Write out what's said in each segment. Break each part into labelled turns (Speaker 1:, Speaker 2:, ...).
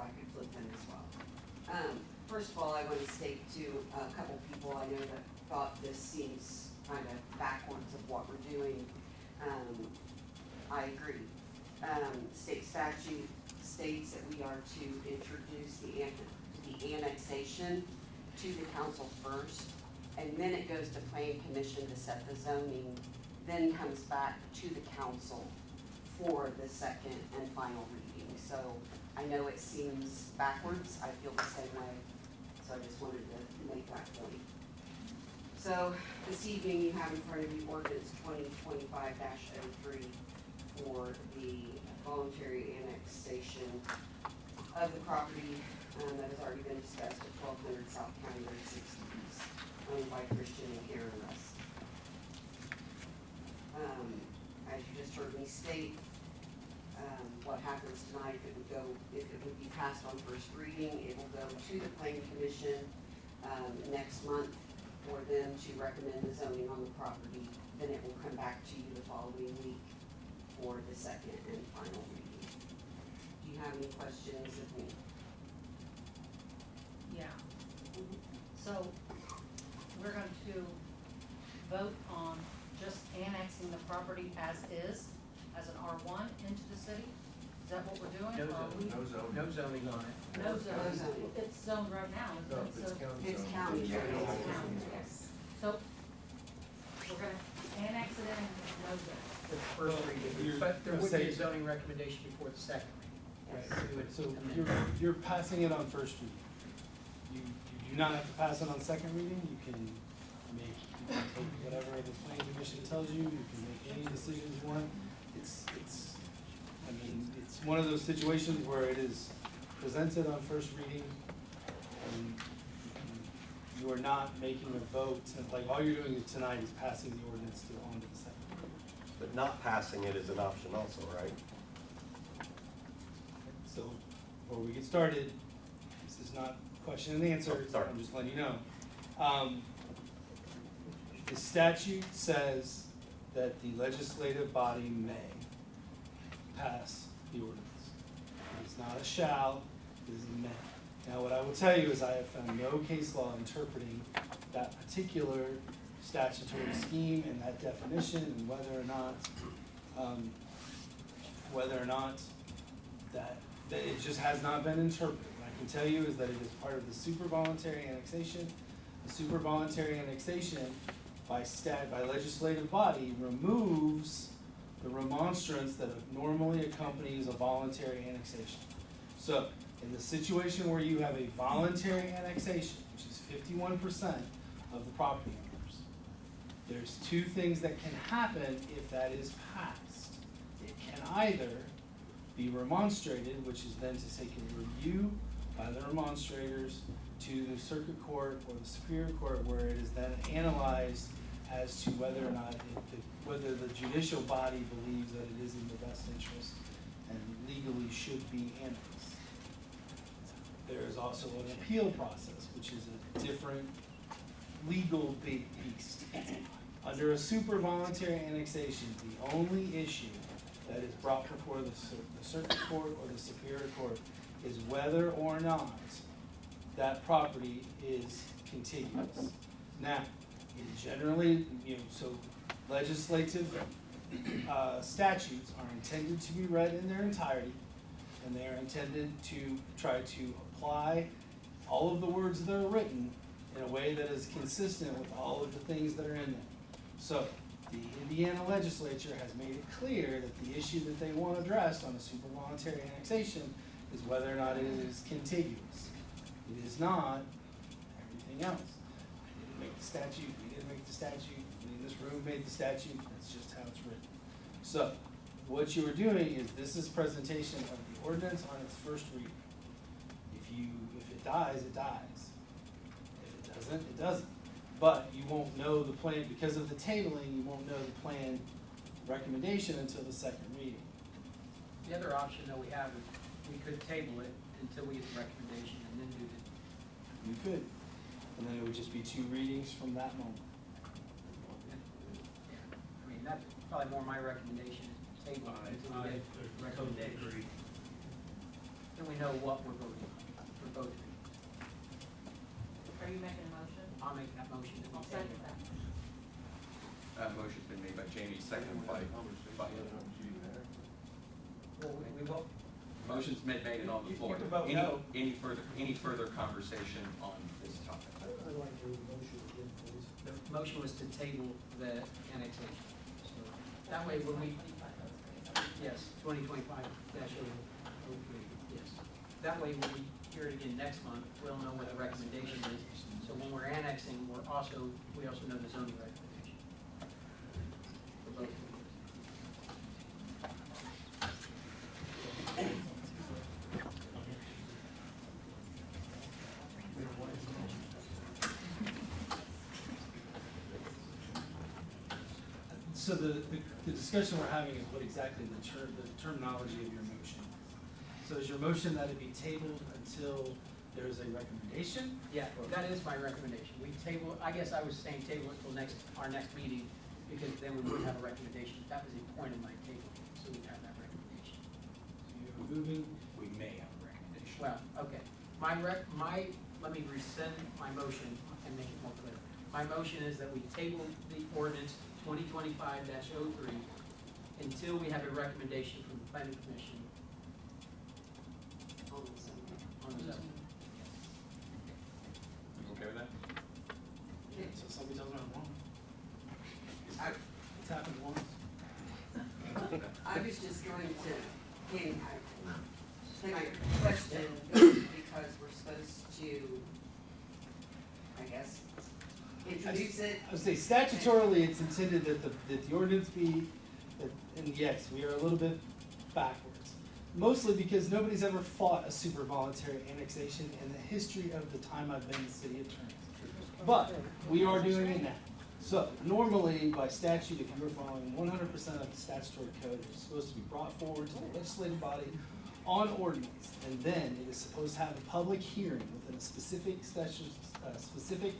Speaker 1: I could flip them as well. First of all, I want to state to a couple people I know that thought this seems kind of backwards of what we're doing. I agree. State statute states that we are to introduce the annexation to the council first, and then it goes to Plan Commission to set the zoning, then comes back to the council for the second and final reading. So I know it seems backwards, I feel the same way, so I just wanted to make that point. So this evening you have in front of you ordinance 2025-03 for the voluntary annexation of the property that has already been discussed at 1200 South County Road 60 East, owned by Christian and Karen Russ. As you just heard me state, what happens tonight, if it would be passed on first reading, it will go to the Planning Commission next month for them to recommend the zoning on the property. Then it will come back to you the following week for the second and final reading. Do you have any questions of me?
Speaker 2: Yeah. So we're going to vote on just annexing the property as is, as an R1 into the city? Is that what we're doing?
Speaker 3: No zoning on it.
Speaker 2: No zoning. It's zoned right now, isn't it? So
Speaker 1: It's county.
Speaker 2: it's county, yes. So we're gonna annex it in, no zoning.
Speaker 3: The first reading, but there would be a zoning recommendation before the second reading.
Speaker 1: Yes.
Speaker 3: We would
Speaker 4: So
Speaker 3: amend.
Speaker 4: you're passing it on first reading. You do not have to pass it on second reading. You can take whatever the planning commission tells you. You can make any decisions you want. It's one of those situations where it is presented on first reading and you are not making a vote. Like all you're doing tonight is passing the ordinance on to the second reading.
Speaker 5: But not passing it is an option also, right?
Speaker 4: So before we get started, this is not question and answer.
Speaker 5: Oh, sorry.
Speaker 4: I'm just letting you know. The statute says that the legislative body may pass the ordinance. It's not a shall, it is a may. Now, what I will tell you is I have found no case law interpreting that particular statutory scheme and that definition and whether or not that it just has not been interpreted. What I can tell you is that it is part of the super voluntary annexation. The super voluntary annexation by legislative body removes the remonstrance that normally accompanies a voluntary annexation. So, in the situation where you have a voluntary annexation, which is 51% of the property owners, there's two things that can happen if that is passed. It can either be remonstrated, which is then to take a review by the remonstrators to the circuit court or the superior court, where it is then analyzed as to whether or not whether the judicial body believes that it is in the best interest and legally should be annexed. There is also an appeal process, which is a different legal beast. Under a super voluntary annexation, the only issue that is brought before the circuit court or the superior court is whether or not that property is contiguous. Now, generally, so legislative statutes are intended to be read in their entirety, and they are intended to try to apply all of the words that are written in a way that is consistent with all of the things that are in there. So, the Indiana legislature has made it clear that the issue that they want addressed on a super voluntary annexation is whether or not it is contiguous. It is not everything else. I didn't make the statute, we didn't make the statute, we in this room made the statute, that's just how it's written. So, what you are doing is this is presentation of the ordinance on its first reading. If it dies, it dies. If it doesn't, it doesn't. But you won't know the plan, because of the tabling, you won't know the plan recommendation until the second reading.
Speaker 3: The other option that we have is we could table it until we get the recommendation and then do it.
Speaker 4: You could. And then it would just be two readings from that moment.
Speaker 3: I mean, that's probably more my recommendation, is table it until we get the recommendation. and we know what we're voting on for both readings.
Speaker 2: Are you making a motion?
Speaker 3: I'll make that motion that we
Speaker 2: I'll
Speaker 3: table.
Speaker 2: second that.
Speaker 6: Motion's been made by Jamie, seconded by,
Speaker 3: Well, we will,
Speaker 6: motion's been made and on the floor.
Speaker 4: You can vote no.
Speaker 6: Any further conversation on this topic?
Speaker 7: I'd like to hear the motion again, please.
Speaker 3: the motion was to table the annexation. So that way when we, yes, 2025-03, yes. That way when we hear it again next month, we'll know what the recommendation is. So when we're annexing, we also know the zoning recommendation. For both readings.
Speaker 4: So the discussion we're having is what exactly the terminology of your motion. So is your motion that it be tabled until there is a recommendation?
Speaker 3: Yeah, that is my recommendation. We table, I guess I was saying table it till our next meeting, because then we would have a recommendation. That was the point of my table, so we'd have that recommendation.
Speaker 4: So you're moving,
Speaker 6: We may have a recommendation.
Speaker 3: Well, okay, let me rescind my motion and make it more clear. My motion is that we table the ordinance 2025-03 until we have a recommendation from the planning commission
Speaker 1: On the zoning.
Speaker 3: on the zoning.
Speaker 6: You okay with that?
Speaker 4: so somebody tells me I'm wrong.
Speaker 1: I,
Speaker 4: It's happened once.
Speaker 1: I was just going to, can I question, because we're supposed to, I guess, introduce it?
Speaker 4: I would say statutorily, it's intended that the ordinance be, and yes, we are a little bit backwards. Mostly because nobody's ever fought a super voluntary annexation in the history of the time I've been the city attorney. But we are doing it now. So normally, by statute, if you were following 100% of the statutory code, it's supposed to be brought forward to the legislative body on ordinance. And then it is supposed to have a public hearing within a specific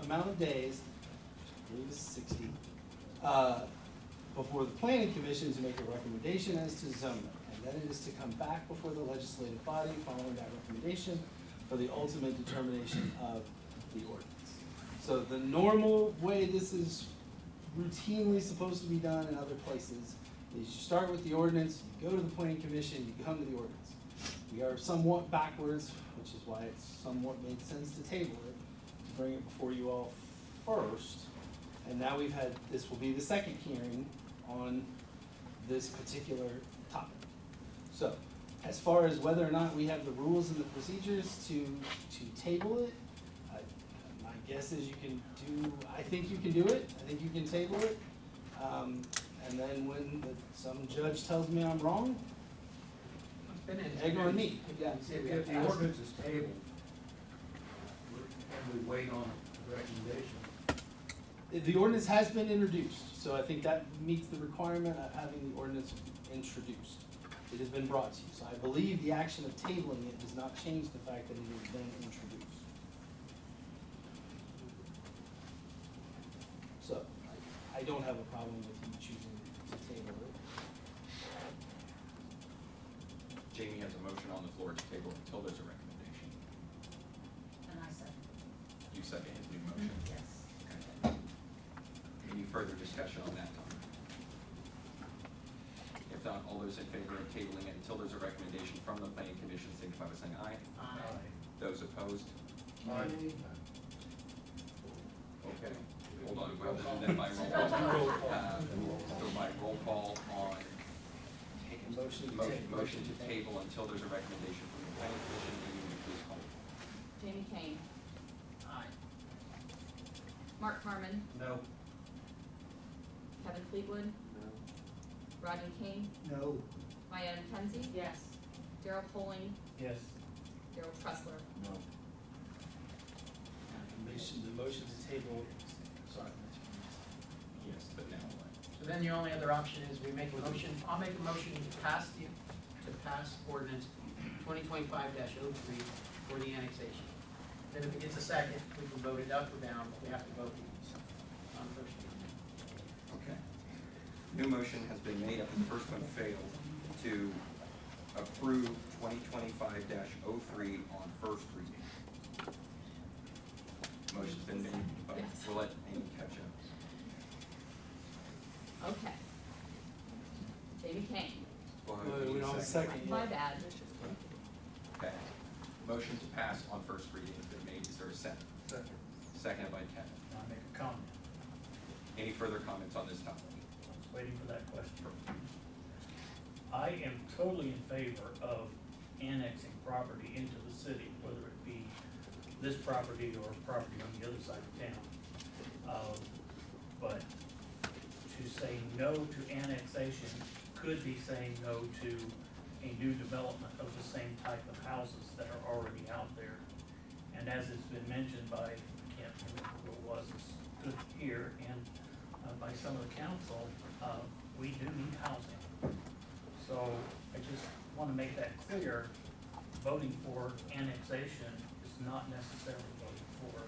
Speaker 4: amount of days, I believe it's 60, before the planning commission to make a recommendation as to zoning. And then it is to come back before the legislative body following that recommendation for the ultimate determination of the ordinance. So the normal way this is routinely supposed to be done in other places is you start with the ordinance, you go to the planning commission, you come to the ordinance. We are somewhat backwards, which is why it somewhat made sense to table it, to bring it before you all first. And now this will be the second hearing on this particular topic. So, as far as whether or not we have the rules and the procedures to table it, my guess is you can I think you can do it, I think you can table it. And then when some judge tells me I'm wrong, egg on me. Yeah.
Speaker 7: If the ordinance is tabled, and we wait on the recommendation,
Speaker 4: The ordinance has been introduced, so I think that meets the requirement of having the ordinance introduced. It has been brought to you, so I believe the action of tabling it does not change the fact that it has been introduced. So, I don't have a problem with you choosing to table it.
Speaker 6: Jamie has a motion on the floor to table until there's a recommendation.
Speaker 2: And I said,
Speaker 6: You second his new motion.
Speaker 2: yes.
Speaker 6: Okay. Any further discussion on that topic? If not, all those in favor of tabling it until there's a recommendation from the planning commission, signify by saying aye. Those opposed? Okay, hold on, we'll do that by roll call. So by roll call on
Speaker 4: Motion to table.
Speaker 6: motion to table until there's a recommendation from the planning commission, will you please call?
Speaker 8: Jamie Kane,
Speaker 3: Aye.
Speaker 8: Mark Harmon,
Speaker 7: no.
Speaker 8: Kevin Fleetwood, Rodney King,
Speaker 7: No.
Speaker 8: Maya McKenzie,
Speaker 2: Yes.
Speaker 8: Daryl Poling,
Speaker 7: Yes.
Speaker 8: Daryl Tressler.
Speaker 7: No.
Speaker 4: The motion to table, sorry.
Speaker 6: Yes, but now what?
Speaker 3: So then the only other option is we make a motion, I'll make a motion to pass ordinance 2025-03 for the annexation. Then if it gets a second, we can vote it up or down, but we have to vote on first reading.
Speaker 6: Okay. New motion has been made after the first one failed to approve 2025-03 on first reading. Motion's been made, but
Speaker 8: Yes.
Speaker 6: we'll let Amy catch up.
Speaker 8: Okay. Jamie Kane,
Speaker 6: Well,
Speaker 4: We don't have a second
Speaker 8: my
Speaker 4: yet.
Speaker 8: bad.
Speaker 6: Okay. Motion to pass on first reading has been made. Is there a second?
Speaker 7: Second.
Speaker 6: Seconded by Kevin.
Speaker 7: I'll make a comment.
Speaker 6: Any further comments on this topic?
Speaker 9: I was waiting for that question. I am totally in favor of annexing property into the city, whether it be this property or property on the other side of town. But to say no to annexation could be saying no to a new development of the same type of houses that are already out there. And as it's been mentioned by, I can't remember who it was, it's good here, and by some of the council, we do need housing. So I just want to make that clear, voting for annexation is not necessarily voting for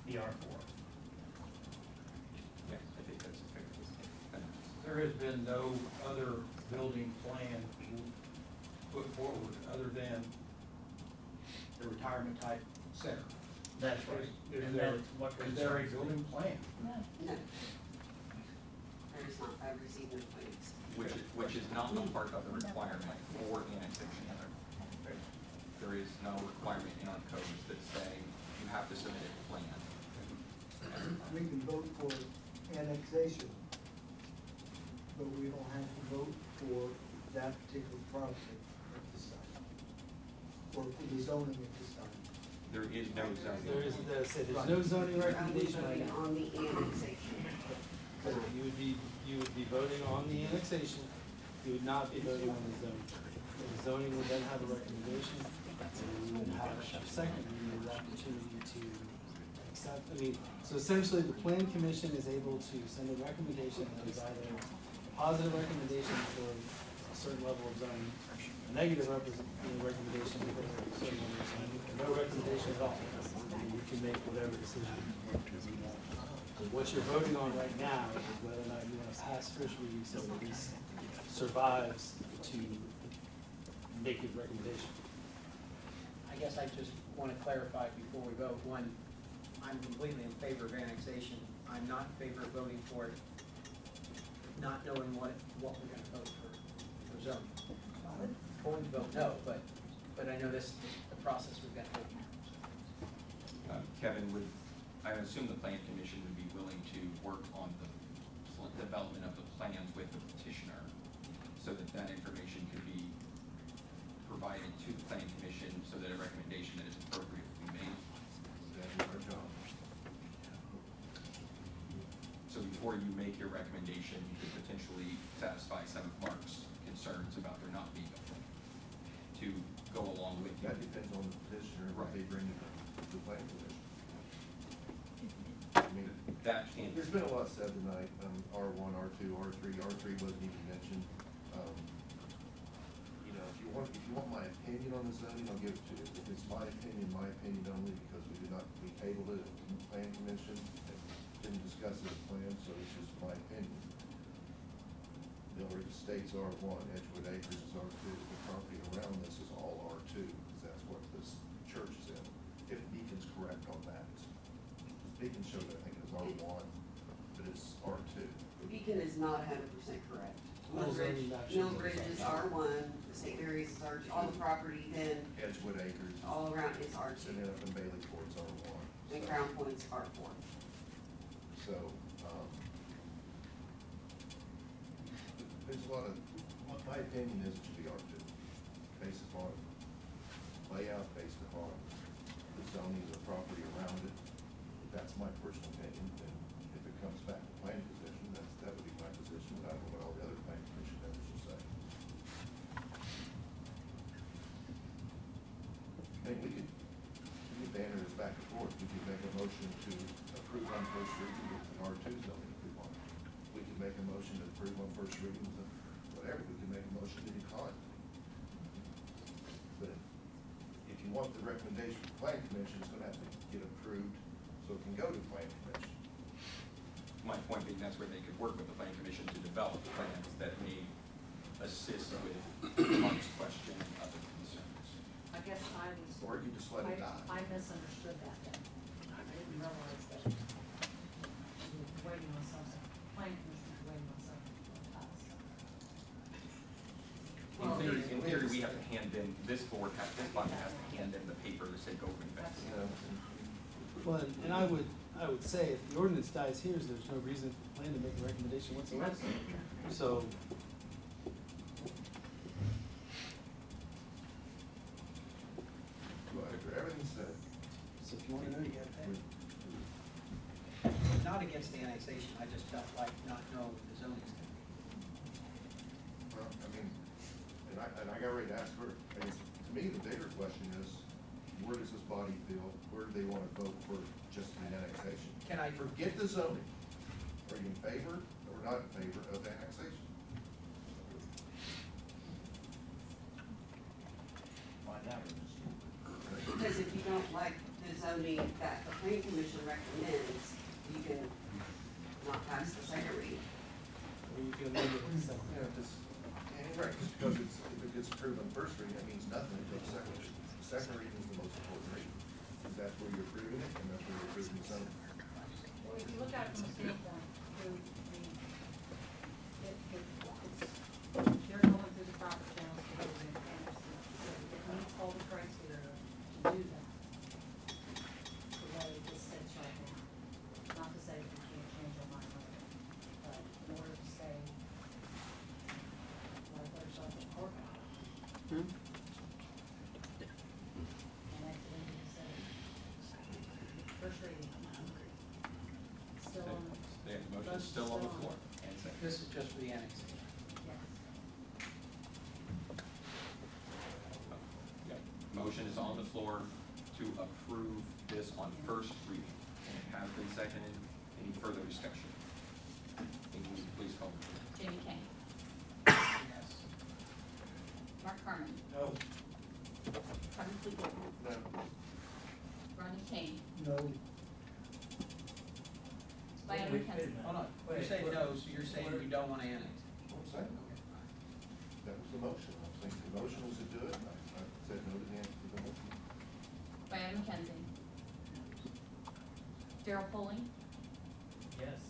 Speaker 9: the R4.
Speaker 6: Yeah, I think that's a fair statement.
Speaker 7: There has been no other building plan put forward other than the retirement type center.
Speaker 9: That's right.
Speaker 7: Is
Speaker 9: And
Speaker 7: there,
Speaker 9: that's what
Speaker 7: is there a
Speaker 9: concerns me.
Speaker 7: building plan?
Speaker 1: No. There is not, I've received no plans.
Speaker 6: Which is not a part of the requirement for annexation either. There is no requirement in our codes that say you have to submit a plan.
Speaker 10: We can vote for annexation, but we don't have to vote for that particular property at this time, or for the zoning at this time.
Speaker 6: There is no zoning.
Speaker 4: There's no zoning
Speaker 1: You're only
Speaker 4: recommendation right
Speaker 1: voting
Speaker 4: now.
Speaker 1: on the annexation.
Speaker 4: You would be voting on the annexation, you would not be voting on the zoning. The zoning would then have a recommendation, and you would have a second reading of the opportunity to accept, so essentially, the plan commission is able to send a recommendation that is either a positive recommendation for a certain level of zoning, a negative recommendation for a certain level of zoning, or no recommendation at all. And you can make whatever decision you want. What you're voting on right now is whether or not you want to pass first reading so that this survives to make a recommendation.
Speaker 3: I guess I just want to clarify before we vote. One, I'm completely in favor of annexation. I'm not in favor of voting for it, not knowing what we're going to vote for zoning. Going to vote no, but I know this, the process we've got to go through.
Speaker 6: Kevin, I assume the plan commission would be willing to work on the development of the plans with the petitioner so that that information could be provided to the plan commission so that a recommendation that is appropriate will be made.
Speaker 5: That's our job.
Speaker 6: So before you make your recommendation, you could potentially satisfy some of Mark's concerns about there not being a plan to go along with you.
Speaker 11: That depends on the petitioner, what they bring to the planning commission. I mean,
Speaker 6: That can't.
Speaker 11: there's been a lot said tonight, R1, R2, R3, R3 wasn't even mentioned. You know, if you want my opinion on the zoning, I'll give it to you. If it's my opinion only, because we tabled it in the planning commission, and didn't discuss it as planned, so it's just my opinion. The state's R1, Edgewood Acres is R2, the property around this is all R2, because that's what this church is in. If Beacon's correct on that. Beacon showed, I think it was R1, but it's R2.
Speaker 1: Beacon is not 100% correct.
Speaker 4: All zoning maps shows
Speaker 1: Millbridge
Speaker 4: it's
Speaker 1: is
Speaker 4: R2.
Speaker 1: R1, the St. Mary's is R2, all the property then,
Speaker 11: Edgewood Acres.
Speaker 1: all around is R2.
Speaker 11: And then up in Bailey Ford's R1.
Speaker 1: And Crown Point's R4.
Speaker 11: So, there's a lot of, my opinion is it should be R2, based upon layout, based upon the zoning of the property around it. That's my personal opinion, and if it comes back to planning position, that would be my position, but I don't know what all the other planning commission members will say. I mean, we could banter this back and forth, we could make a motion to approve on first reading with an R2 zoning if we want. We could make a motion to approve on first reading with whatever, we could make a motion to decline. But if you want the recommendation from the planning commission, it's gonna have to get approved, so it can go to the planning commission.
Speaker 6: My point being, that's where they could work with the planning commission to develop plans that may assist with Mark's question and other concerns.
Speaker 2: I guess I was.
Speaker 11: Or you just let it die.
Speaker 2: I misunderstood that then. I didn't realize that we were waiting on something, planning commission was waiting on something from us.
Speaker 6: In theory, we have to hand in, this body has to hand in the paper to say go investigate.
Speaker 11: You know,
Speaker 4: Well, and I would say if the ordinance dies here, there's no reason for the plan to make a recommendation whatsoever. So,
Speaker 11: after everything's said,
Speaker 4: so if you wanna know, you gotta pay.
Speaker 3: Not against the annexation, I just felt like not knowing what the zoning's gonna be.
Speaker 11: well, I mean, and I got ready to ask her, I guess, to me, the bigger question is, where does this body feel, where do they wanna vote for just the annexation?
Speaker 3: Can I,
Speaker 11: Forget the zoning. Are you in favor or not in favor of annexation? Find out.
Speaker 1: Because if you don't like the zoning that the planning commission recommends, you can not pass the second reading.
Speaker 4: Or you can amend it to something.
Speaker 11: Yeah, right, just because if it gets approved on the first reading, that means nothing until the second reading. The second reading is the most important reading, because that's where you're approving it, and that's where you're approving the zoning.
Speaker 2: Well, if you look at it from a standpoint, they're going through the proper channels to go in and it meets all the criteria to do that. The way this sits right now, not to say that we can't change our mind later, but in order to stay like there's something courthouse. And that's the way to say, first reading. Still on,
Speaker 6: The motion is still on the floor. And second.
Speaker 3: this is just for the annexation.
Speaker 2: yes.
Speaker 6: Yeah. Motion is on the floor to approve this on first reading. And it has been seconded. Any further discussion? Amy, please call the roll.
Speaker 8: Jamie Kane,
Speaker 3: Yes.
Speaker 8: Mark Carmen,
Speaker 7: No.
Speaker 8: Kevin Fiscal,
Speaker 11: No,
Speaker 8: Ronnie Kane,
Speaker 10: No,
Speaker 8: Diana McKenzie.
Speaker 3: Hold on, you say no, so you're saying you don't wanna annex?
Speaker 11: I'm saying, that was the motion. I think the motion was to do it, and I said no to the answer to the motion.
Speaker 8: Diana McKenzie, Daryl Poling,
Speaker 9: Yes.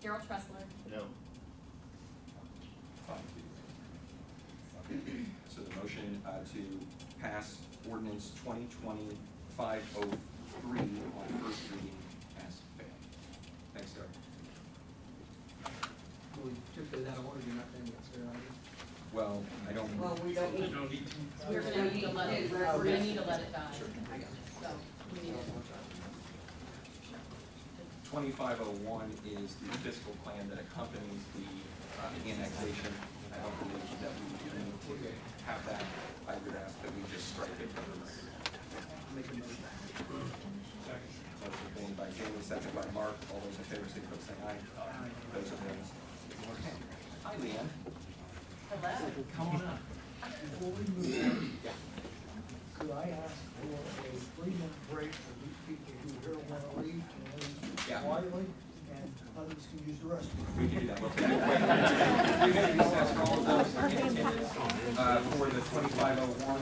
Speaker 8: Daryl Tressler,
Speaker 5: No.
Speaker 6: So the motion to pass ordinance 2020-503 on first reading has failed. Thanks, Sarah.
Speaker 3: Well, we took it out of order, you're not gonna get clear on it.
Speaker 6: Well, I don't.
Speaker 1: Well, we don't need.
Speaker 8: we're gonna need to let it, we're gonna need to let it die.
Speaker 6: Sure.
Speaker 8: So, we need it.
Speaker 6: 2501 is the fiscal plan that accompanies the annexation. I don't believe that we need to have that. I would ask that we just strike it from the record.
Speaker 3: Make a motion.
Speaker 6: Motion made by Jamie, second by Mark. All those in favor, say by saying aye. Those opposed. Hi, Leanne.
Speaker 8: Hello.
Speaker 3: Come on up.
Speaker 10: before we move on, could I ask for a 3-minute break for these people who here wanna leave, and leave
Speaker 6: Yeah.
Speaker 10: quietly, and others can use the restroom?
Speaker 6: We can do that. We'll take a quick 3-minute recess for all of those in attendance for the 2501.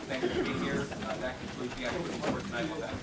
Speaker 6: Thank you for being here. That concludes the activity for tonight. We'll have